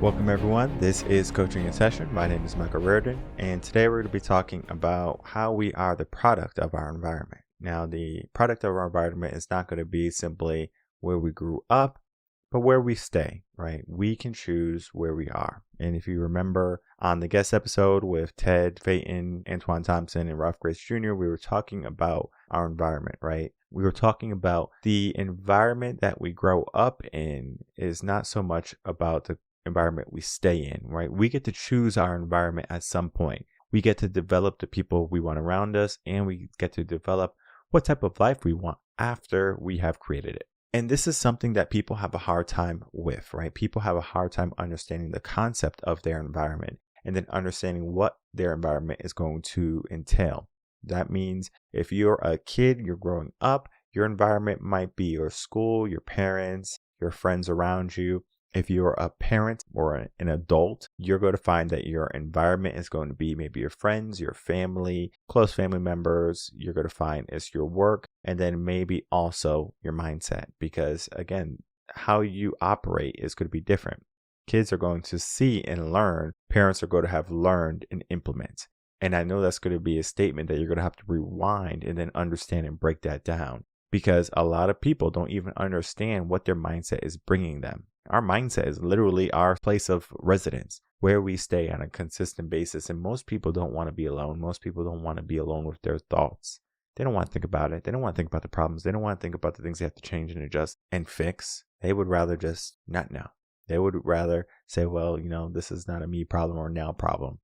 Welcome everyone. This is Coaching in Session. My name is Michael Rearden, and today we're going to be talking about how we are the product of our environment. Now, the product of our environment is not going to be simply where we grew up, but where we stay, right? We can choose where we are. And if you remember on the guest episode with Ted Phaeton, Antoine Thompson, and Ralph Grace Jr., we were talking about our environment, right? We were talking about the environment that we grow up in is not so much about the environment we stay in, right? We get to choose our environment at some point. We get to develop the people we want around us, and we get to develop what type of life we want after we have created it. And this is something that people have a hard time with, right? People have a hard time understanding the concept of their environment and then understanding what their environment is going to entail. That means if you're a kid, you're growing up, your environment might be your school, your parents, your friends around you. If you're a parent or an adult, you're going to find that your environment is going to be maybe your friends, your family, close family members. You're going to find it's your work, and then maybe also your mindset, because again, how you operate is going to be different. Kids are going to see and learn. Parents are going to have learned and implement. And I know that's going to be a statement that you're going to have to rewind and then understand and break that down, because a lot of people don't even understand what their mindset is bringing them. Our mindset is literally our place of residence, where we stay on a consistent basis. And most people don't want to be alone. Most people don't want to be alone with their thoughts. They don't want to think about it. They don't want to think about the problems. They don't want to think about the things they have to change and adjust and fix. They would rather just not know. They would rather say, well, this is not a me problem or now problem.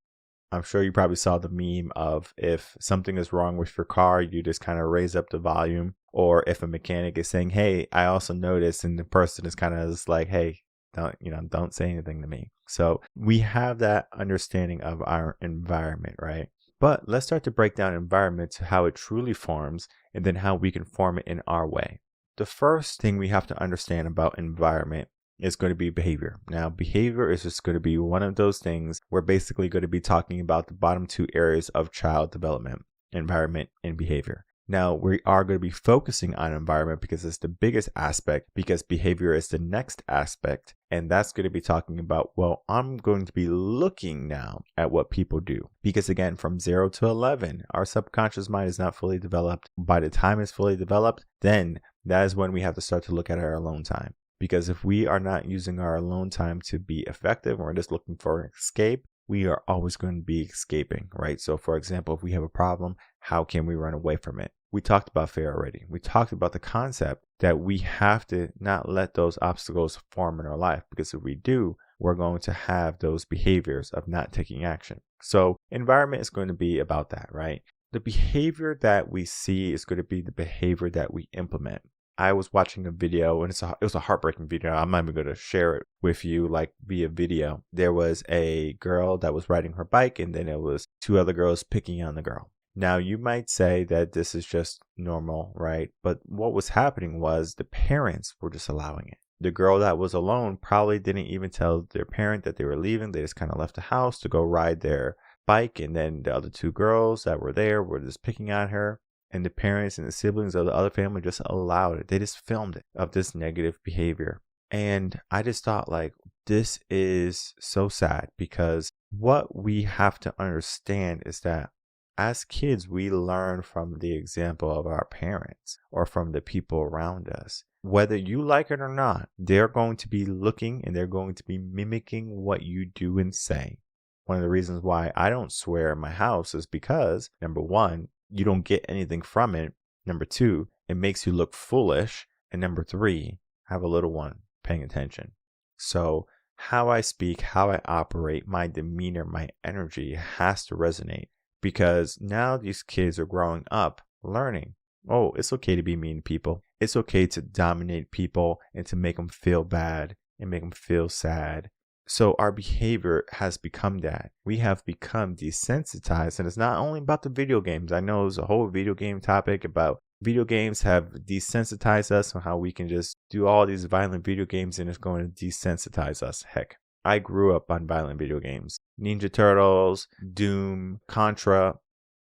I'm sure you probably saw the meme of if something is wrong with your car, you just kind of raise up the volume. Or if a mechanic is saying, hey, I also noticed, and the person is kind of just like, hey, don't say anything to me. So we have that understanding of our environment, right? But let's start to break down environment to how it truly forms and then how we can form it in our way. The first thing we have to understand about environment is going to be behavior. Now, behavior is just going to be one of those things. We're basically going to be talking about the bottom two areas of child development: environment and behavior. Now, we are going to be focusing on environment because it's the biggest aspect, because behavior is the next aspect. And that's going to be talking about, well, I'm going to be looking now at what people do. Because again, from 0 to 11, our subconscious mind is not fully developed. By the time it's fully developed, then that is when we have to start to look at our alone time. Because if we are not using our alone time to be effective, or just looking for an escape, we are always going to be escaping, right? So for example, if we have a problem, how can we run away from it? We talked about fear already. We talked about the concept that we have to not let those obstacles form in our life, because if we do, we're going to have those behaviors of not taking action. So environment is going to be about that, right? The behavior that we see is going to be the behavior that we implement. I was watching a video, and it was a heartbreaking video. I'm not even going to share it with you like via video. There was a girl that was riding her bike, and then it was two other girls picking on the girl. Now, you might say that this is just normal, right? But what was happening was the parents were just allowing it. The girl that was alone probably didn't even tell their parent that they were leaving. They just kind of left the house to go ride their bike. And then the other two girls that were there were just picking on her. And the parents and the siblings of the other family just allowed it. They just filmed it, of this negative behavior. And I just thought, like, this is so sad, because what we have to understand is that as kids, we learn from the example of our parents or from the people around us. Whether you like it or not, they're going to be looking and they're going to be mimicking what you do and say. One of the reasons why I don't swear in my house is because, number one, you don't get anything from it. Number two, it makes you look foolish. And number three, have a little one paying attention. So how I speak, how I operate, my demeanor, my energy has to resonate, because now these kids are growing up learning, oh, it's okay to be mean to people. It's okay to dominate people and to make them feel bad and make them feel sad. So our behavior has become that. We have become desensitized, and it's not only about the video games. I know there's a whole video game topic about video games have desensitized us on how we can just do all these violent video games, and it's going to desensitize us. Heck, I grew up on violent video games. Ninja Turtles, Doom, Contra,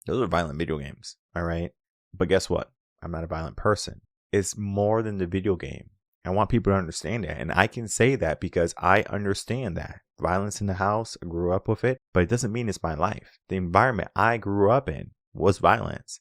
those are violent video games, all right? But guess what? I'm not a violent person. It's more than the video game. I want people to understand that. And I can say that because I understand that. Violence in the house, I grew up with it, but it doesn't mean it's my life. The environment I grew up in was violence.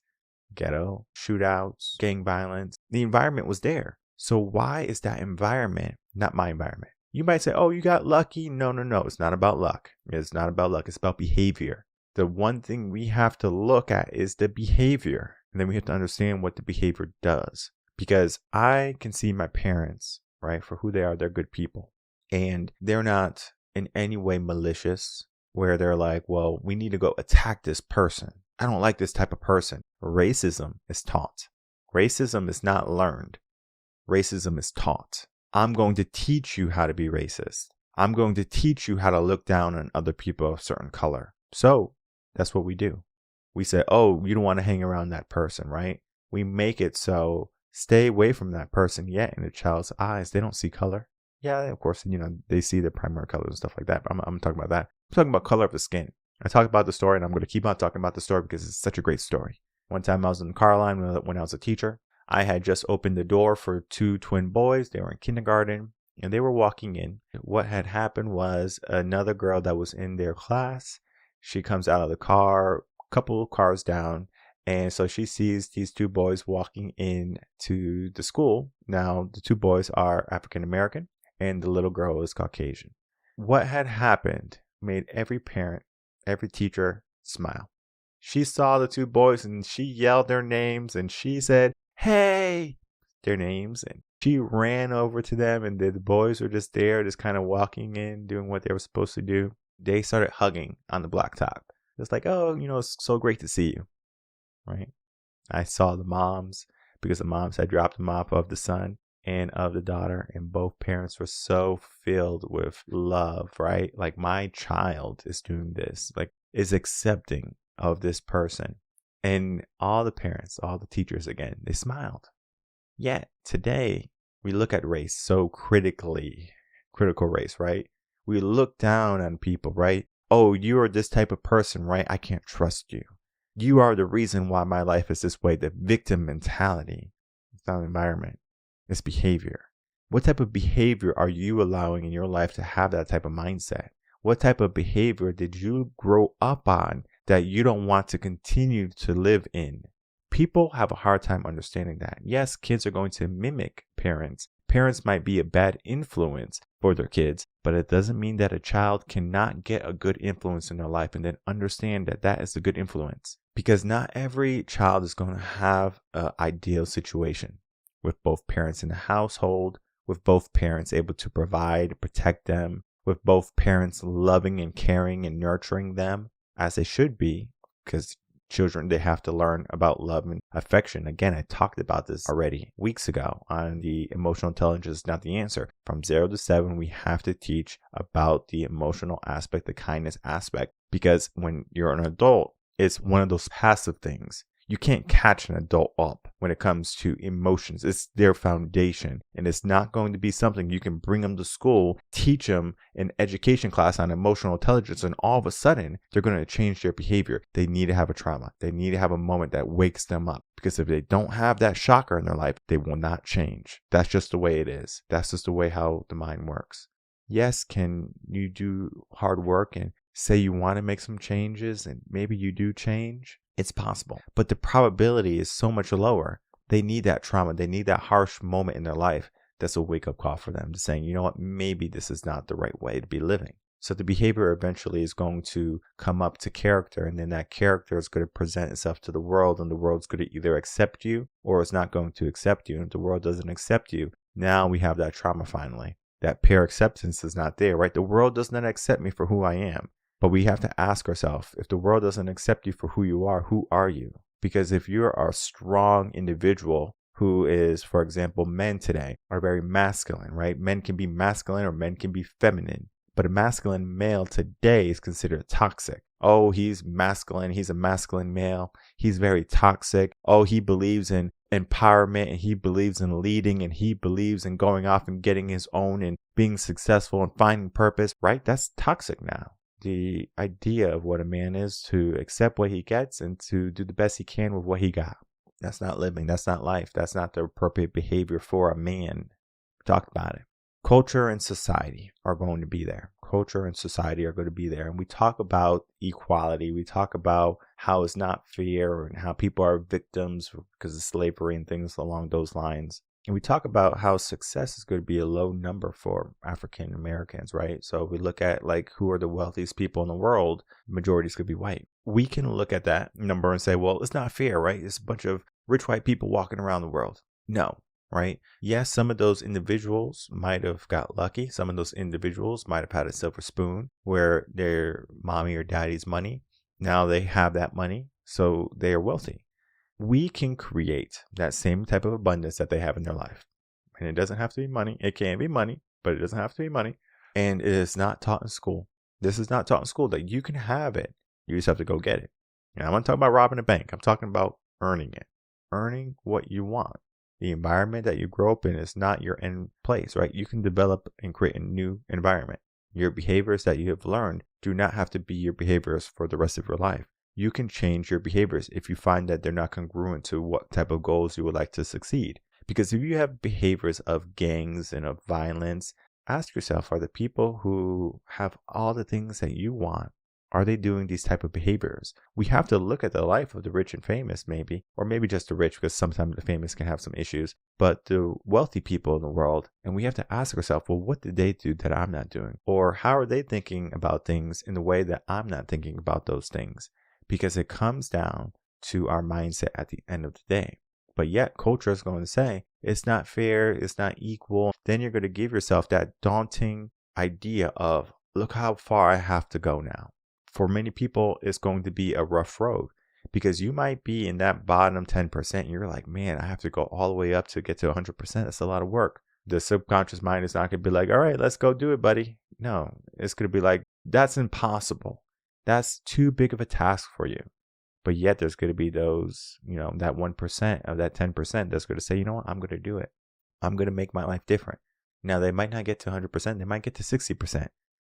Ghetto, shootouts, gang violence. The environment was there. So why is that environment not my environment? You might say, oh, you got lucky. No. It's not about luck. It's not about luck. It's about behavior. The one thing we have to look at is the behavior. And then we have to understand what the behavior does. Because I can see my parents, right, for who they are. They're good people. And they're not in any way malicious, where they're like, well, we need to go attack this person. I don't like this type of person. Racism is taught. Racism is not learned. Racism is taught. I'm going to teach you how to be racist. I'm going to teach you how to look down on other people of a certain color. So that's what we do. We say, oh, you don't want to hang around that person, right? We make it so stay away from that person. Yet in the child's eyes, they don't see color. Yeah, of course, they see the primary colors and stuff like that. But I'm talking about that. I'm talking about color of the skin. I talk about the story, and I'm going to keep on talking about the story because it's such a great story. One time I was in the car line when I was a teacher. I had just opened the door for 2 twin boys. They were in kindergarten, and they were walking in. What had happened was another girl that was in their class, she comes out of the car, a couple of cars down, and so she sees these 2 boys walking in to the school. Now, the 2 boys are African American, and the little girl is Caucasian. What had happened made every parent, every teacher smile. She saw the 2 boys, and she yelled their names, and she said, hey, their names, and she ran over to them, and the boys were just there, just kind of walking in, doing what they were supposed to do. They started hugging on the blacktop. It's like, oh, it's so great to see you, right? I saw the moms, because the moms had dropped them off of the son and of the daughter, and both parents were so filled with love, right? Like, my child is doing this, like, is accepting of this person. And all the parents, all the teachers, again, they smiled. Yet today, we look at race so critical race, right? We look down on people, right? Oh, you are this type of person, right? I can't trust you. You are the reason why my life is this way. The victim mentality. It's not an environment. It's behavior. What type of behavior are you allowing in your life to have that type of mindset? What type of behavior did you grow up on that you don't want to continue to live in? People have a hard time understanding that. Yes, kids are going to mimic parents. Parents might be a bad influence for their kids, but it doesn't mean that a child cannot get a good influence in their life and then understand that that is a good influence. Because not every child is going to have an ideal situation with both parents in the household, with both parents able to provide, protect them, with both parents loving and caring and nurturing them as they should be, because children, they have to learn about love and affection. Again, I talked about this already weeks ago on the emotional intelligence is not the answer. From 0 to 7, we have to teach about the emotional aspect, the kindness aspect, because when you're an adult, it's one of those passive things. You can't catch an adult up when it comes to emotions. It's their foundation, and it's not going to be something you can bring them to school, teach them an education class on emotional intelligence, and all of a sudden they're going to change their behavior. They need to have a trauma. They need to have a moment that wakes them up, because if they don't have that shocker in their life, they will not change. That's just the way it is. That's just the way how the mind works. Yes, can you do hard work and say you want to make some changes, and maybe you do change? It's possible, but the probability is so much lower. They need that trauma. They need that harsh moment in their life. That's a wake-up call for them to saying, you know what, maybe this is not the right way to be living. So the behavior eventually is going to come up to character, and then that character is going to present itself to the world, and the world's going to either accept you or it's not going to accept you. And if the world doesn't accept you, now we have that trauma finally. That peer acceptance is not there, right? The world does not accept me for who I am. But we have to ask ourselves, if the world doesn't accept you for who you are, who are you? Because if you're a strong individual who is, for example, men today are very masculine, right? Men can be masculine or men can be feminine. But a masculine male today is considered toxic. Oh, he's masculine. He's a masculine male. He's very toxic. Oh, he believes in empowerment, and he believes in leading, and he believes in going off and getting his own and being successful and finding purpose, right? That's toxic now. The idea of what a man is to accept what he gets and to do the best he can with what he got. That's not living. That's not life. That's not the appropriate behavior for a man. talked about it. Culture and society are going to be there. Culture and society are going to be there. And we talk about equality. We talk about how it's not fair and how people are victims because of slavery and things along those lines. And we talk about how success is going to be a low number for African Americans, right? So if we look at like who are the wealthiest people in the world, the majority is going to be white. We can look at that number and say, well, it's not fair, right? It's a bunch of rich white people walking around the world. No. Right? Yes, some of those individuals might have got lucky. Some of those individuals might have had a silver spoon where their mommy or daddy's money. Now they have that money, so they are wealthy. We can create that same type of abundance that they have in their life. And it doesn't have to be money. It can be money, but it doesn't have to be money. And it is not taught in school. This is not taught in school that you can have it. You just have to go get it. And I'm not talking about robbing a bank. I'm talking about earning it. Earning what you want. The environment that you grow up in is not your end place, right? You can develop and create a new environment. Your behaviors that you have learned do not have to be your behaviors for the rest of your life. You can change your behaviors if you find that they're not congruent to what type of goals you would like to succeed. Because if you have behaviors of gangs and of violence, ask yourself, are the people who have all the things that you want, are they doing these type of behaviors? We have to look at the life of the rich and famous maybe, or maybe just the rich because sometimes the famous can have some issues, but the wealthy people in the world. And we have to ask ourselves, well, what did they do that I'm not doing? Or how are they thinking about things in the way that I'm not thinking about those things? Because it comes down to our mindset at the end of the day. But yet culture is going to say, it's not fair, it's not equal. Then you're going to give yourself that daunting idea of, look how far I have to go now. For many people, it's going to be a rough road because you might be in that bottom 10%. And you're like, man, I have to go all the way up to get to 100%. That's a lot of work. The subconscious mind is not going to be like, all right, let's go do it, buddy. No, it's going to be like, that's impossible. That's too big of a task for you. But yet there's going to be those, that 1% of that 10% that's going to say, you know what, I'm going to do it. I'm going to make my life different. Now, they might not get to 100%. They might get to 60%.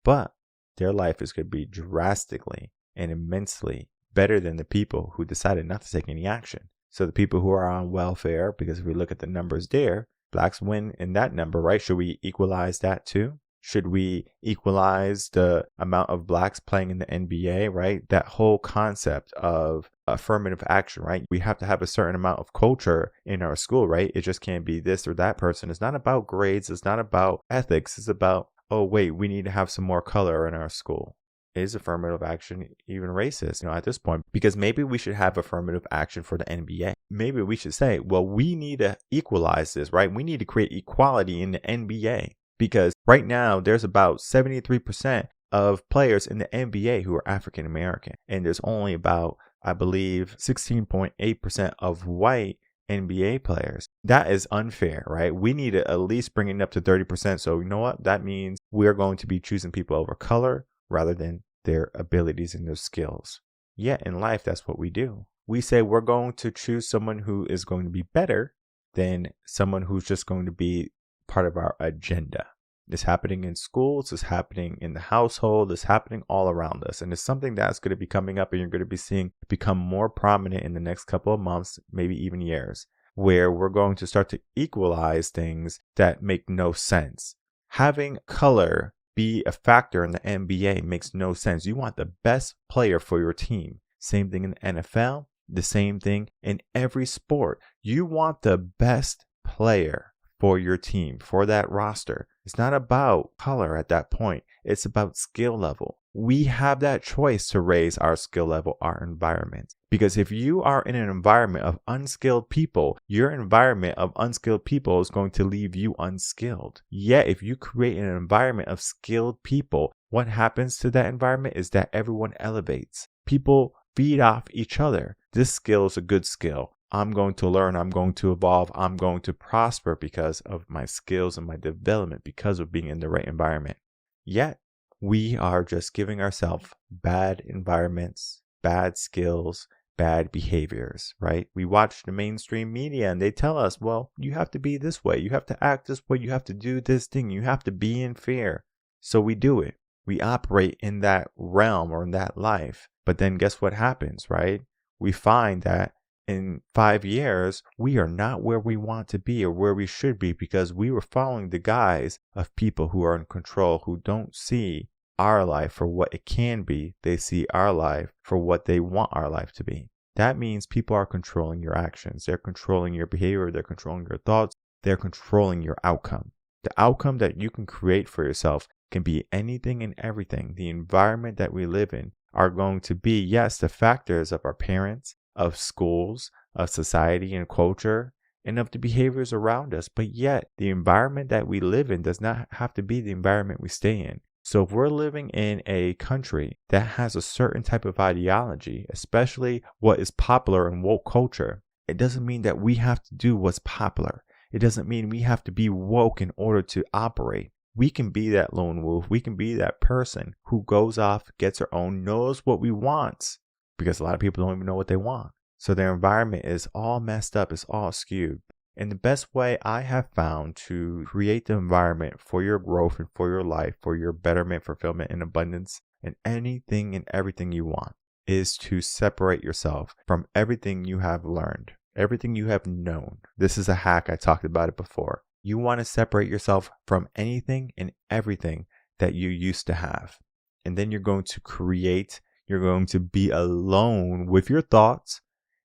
But their life is going to be drastically and immensely better than the people who decided not to take any action. So the people who are on welfare, because if we look at the numbers there, blacks win in that number, right? Should we equalize that too? Should we equalize the amount of blacks playing in the NBA, right? That whole concept of affirmative action, right? We have to have a certain amount of culture in our school, right? It just can't be this or that person. It's not about grades. It's not about ethics. It's about, oh, wait, we need to have some more color in our school. Is affirmative action even racist, at this point? Because maybe we should have affirmative action for the NBA. Maybe we should say, well, we need to equalize this, right? We need to create equality in the NBA. Because right now, there's about 73% of players in the NBA who are African American. And there's only about, I believe, 16.8% of white NBA players. That is unfair, right? We need to at least bring it up to 30%. So you know what? That means we're going to be choosing people over color rather than their abilities and their skills. Yet in life, that's what we do. We say we're going to choose someone who is going to be better than someone who's just going to be part of our agenda. It's happening in schools, it's happening in the household, it's happening all around us. And it's something that's going to be coming up and you're going to be seeing become more prominent in the next couple of months, maybe even years, where we're going to start to equalize things that make no sense. Having color be a factor in the NBA makes no sense. You want the best player for your team. Same thing in the NFL, the same thing in every sport. You want the best player for your team, for that roster. It's not about color at that point. It's about skill level. We have that choice to raise our skill level, our environment. Because if you are in an environment of unskilled people, your environment of unskilled people is going to leave you unskilled. Yet, if you create an environment of skilled people, what happens to that environment is that everyone elevates. People feed off each other. This skill is a good skill. I'm going to learn, I'm going to evolve, I'm going to prosper because of my skills and my development, because of being in the right environment. Yet, we are just giving ourselves bad environments, bad skills, bad behaviors, right? We watch the mainstream media and they tell us, well, you have to be this way, you have to act this way, you have to do this thing, you have to be in fear. So we do it. We operate in that realm or in that life. But then guess what happens, right? We find that in 5 years, we are not where we want to be or where we should be because we were following the guise of people who are in control, who don't see our life for what it can be. They see our life for what they want our life to be. That means people are controlling your actions. They're controlling your behavior. They're controlling your thoughts. They're controlling your outcome. The outcome that you can create for yourself can be anything and everything. The environment that we live in are going to be, yes, the factors of our parents, of schools, of society and culture, and of the behaviors around us. But yet, the environment that we live in does not have to be the environment we stay in. So if we're living in a country that has a certain type of ideology, especially what is popular in woke culture, it doesn't mean that we have to do what's popular. It doesn't mean we have to be woke in order to operate. We can be that lone wolf. We can be that person who goes off, gets her own, knows what we want, because a lot of people don't even know what they want. So their environment is all messed up. It's all skewed. And the best way I have found to create the environment for your growth and for your life, for your betterment, fulfillment, and abundance, and anything and everything you want, is to separate yourself from everything you have learned, everything you have known. This is a hack. I talked about it before. You want to separate yourself from anything and everything that you used to have. And then you're going to create, you're going to be alone with your thoughts,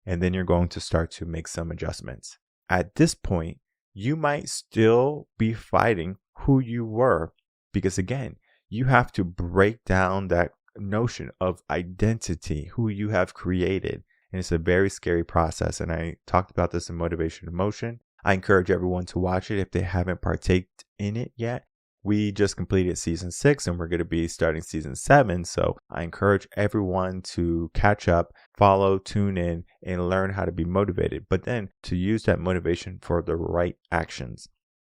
and then you're going to start to make some adjustments. At this point, you might still be fighting who you were because, again, you have to break down that notion of identity, who you have created. And it's a very scary process. And I talked about this in Motivation and Motion. I encourage everyone to watch it if they haven't partaked in it yet. We just completed season 6 and we're going to be starting season 7. So I encourage everyone to catch up, follow, tune in, and learn how to be motivated, but then to use that motivation for the right actions.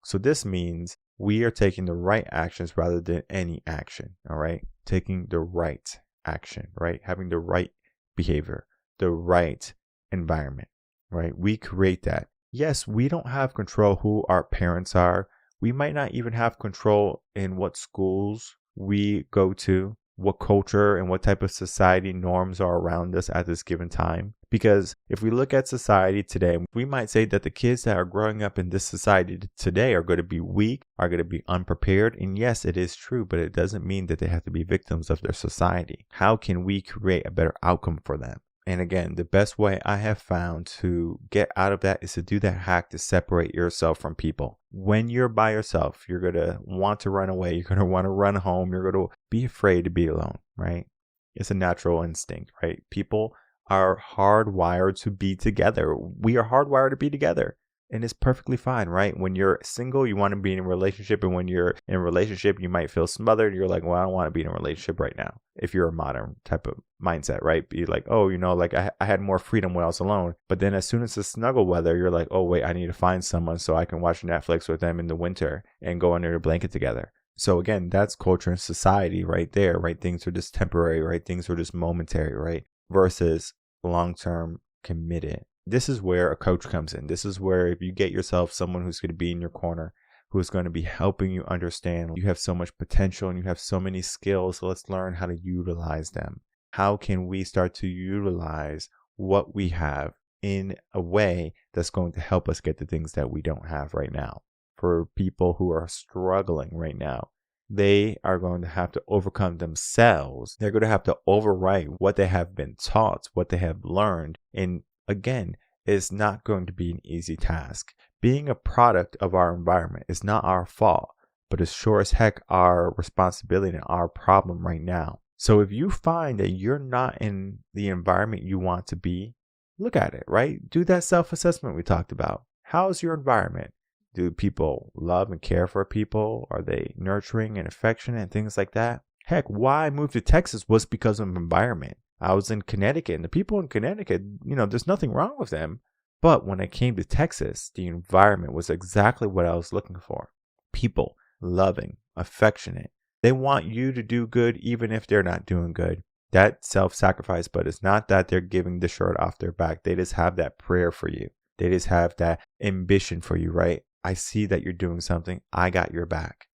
So this means we are taking the right actions rather than any action. All right. Taking the right action, right? Having the right behavior, the right environment, right? We create that. Yes, we don't have control who our parents are. We might not even have control in what schools we go to, what culture and what type of society norms are around us at this given time. Because if we look at society today, we might say that the kids that are growing up in this society today are going to be weak, are going to be unprepared. And yes, it is true, but it doesn't mean that they have to be victims of their society. How can we create a better outcome for them? And again, the best way I have found to get out of that is to do that hack to separate yourself from people. When you're by yourself, you're going to want to run away. You're going to want to run home. You're going to be afraid to be alone, right? It's a natural instinct, right? People are hardwired to be together. We are hardwired to be together. And it's perfectly fine, right? When you're single, you want to be in a relationship. And when you're in a relationship, you might feel smothered. You're like, well, I don't want to be in a relationship right now. If you're a modern type of mindset, right? Be like, oh, like I had more freedom when I was alone. But then as soon as it's snuggle weather, you're like, oh, wait, I need to find someone so I can watch Netflix with them in the winter and go under a blanket together. So again, that's culture and society right there, right? Things are just temporary, right? Things are just momentary, right? Versus long-term committed. This is where a coach comes in. This is where if you get yourself someone who's going to be in your corner, who is going to be helping you understand you have so much potential and you have so many skills. So let's learn how to utilize them. How can we start to utilize what we have in a way that's going to help us get the things that we don't have right now? For people who are struggling right now, they are going to have to overcome themselves. They're going to have to overwrite what they have been taught, what they have learned. And again, it's not going to be an easy task. Being a product of our environment is not our fault, but it's sure as heck our responsibility and our problem right now. So if you find that you're not in the environment you want to be, look at it, right? Do that self-assessment we talked about. How's your environment? Do people love and care for people? Are they nurturing and affectionate and things like that? Heck, why I moved to Texas was because of environment. I was in Connecticut, and the people in Connecticut, there's nothing wrong with them. But when I came to Texas, the environment was exactly what I was looking for. People, loving, affectionate. They want you to do good even if they're not doing good. That self-sacrifice, but it's not that they're giving the shirt off their back. They just have that prayer for you. They just have that ambition for you, right? I see that you're doing something. I got your back.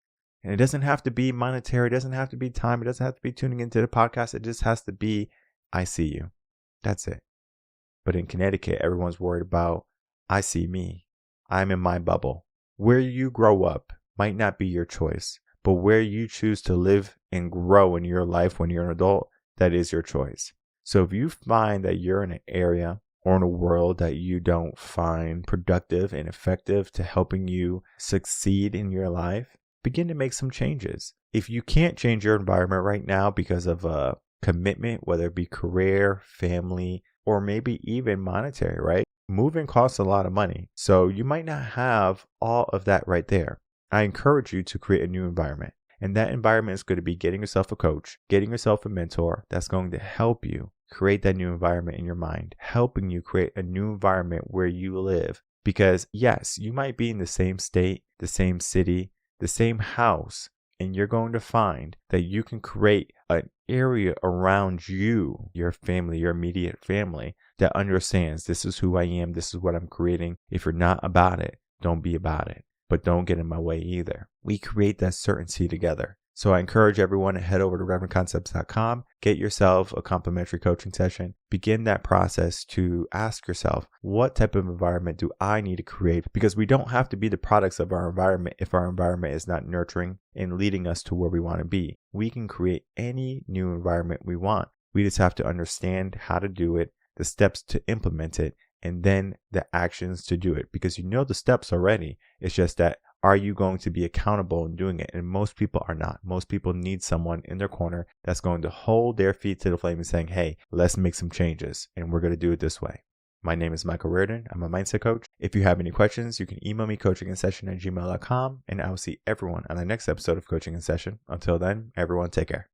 And it doesn't have to be monetary. It doesn't have to be time. It doesn't have to be tuning into the podcast. It just has to be, I see you. That's it. But in Connecticut, everyone's worried about, I see me. I'm in my bubble. Where you grow up might not be your choice, but where you choose to live and grow in your life when you're an adult, that is your choice. So if you find that you're in an area or in a world that you don't find productive and effective to helping you succeed in your life, begin to make some changes. If you can't change your environment right now because of a commitment, whether it be career, family, or maybe even monetary, right? Moving costs a lot of money. So you might not have all of that right there. I encourage you to create a new environment. And that environment is going to be getting yourself a coach, getting yourself a mentor that's going to help you create that new environment in your mind, helping you create a new environment where you live. Because yes, you might be in the same state, the same city, the same house, and you're going to find that you can create an area around you, your family, your immediate family, that understands this is who I am, this is what I'm creating. If you're not about it, don't be about it. But don't get in my way either. We create that certainty together. So I encourage everyone to head over to reardenconcepts.com, get yourself a complimentary coaching session, begin that process to ask yourself, what type of environment do I need to create? Because we don't have to be the products of our environment if our environment is not nurturing and leading us to where we want to be. We can create any new environment we want. We just have to understand how to do it, the steps to implement it, and then the actions to do it, because you know the steps already. It's just that, are you going to be accountable in doing it? And most people are not. Most people need someone in their corner that's going to hold their feet to the flame and saying, hey, let's make some changes and we're going to do it this way. My name is Michael Rearden. I'm a mindset coach. If you have any questions, you can email me coachinginsession@gmail.com, and I will see everyone on the next episode of Coaching in Session. Until then, everyone take care.